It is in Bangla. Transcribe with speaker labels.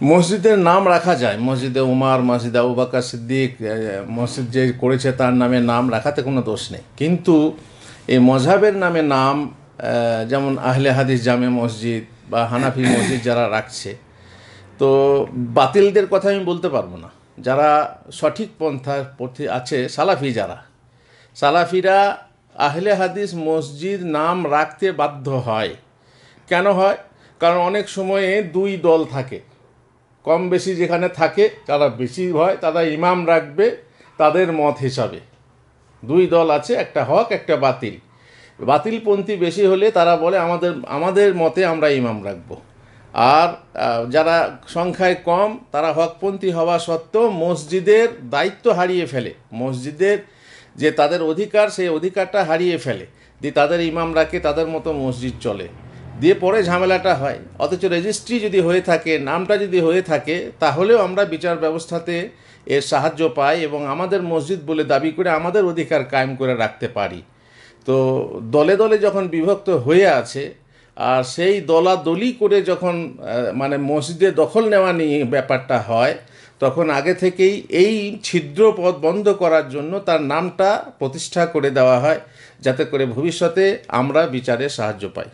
Speaker 1: মসজিদের নাম রাখা যায়, মসজিদে উমার, মসজিদ আবু বকর সিদ্দিক, মসজিদ যে করেছে তার নামে নাম রাখাতে কোনো দোষ নেই। কিন্তু এই মজহাবের নামে নাম, যেমন আহলে হাদিস জামে মসজিদ বা হানাফি মসজিদ যারা রাখছে, তো বাতিলদের কথা আমি বলতে পারবো না। যারা সঠিক পন্থার পথে আছে, সালাফি যারা, সালাফিরা আহলে হাদিস মসজিদ নাম রাখতে বাধ্য হয়। কেন হয়? কারণ অনেক সময়ে দুই দল থাকে, কম বেশি যেখানে থাকে, যারা বেশি হয় তারা ইমাম রাখবে তাদের মত হিসাবে। দুই দল আছে, একটা হক একটা বাতিল। বাতিলপন্থী বেশি হলে তারা বলে আমাদের আমাদের মতে আমরা ইমাম রাখব। আর যারা সংখ্যায় কম তারা হকপন্থী হওয়া সত্ত্বেও মসজিদের দায়িত্ব হারিয়ে ফেলে, মসজিদের যে তাদের অধিকার সেই অধিকারটা হারিয়ে ফেলে, দিয়ে তাদের ইমাম রাখে, তাদের মতো মসজিদ চলে, দিয়ে পরে ঝামেলাটা হয়। অথচ রেজিস্ট্রি যদি হয়ে থাকে, নামটা যদি হয়ে থাকে, তাহলেও আমরা বিচার ব্যবস্থাতে এর সাহায্য পাই এবং আমাদের মসজিদ বলে দাবি করে আমাদের অধিকার কায়েম করে রাখতে পারি। তো দলে দলে যখন বিভক্ত হয়ে আছে, আর সেই দলাদলি করে যখন মানে মসজিদে দখল নেওয়া নিয়ে ব্যাপারটা হয়, তখন আগে থেকেই এই ছিদ্র পথ বন্ধ করার জন্য তার নামটা প্রতিষ্ঠা করে দেওয়া হয়, যাতে করে ভবিষ্যতে আমরা বিচারে সাহায্য পাই।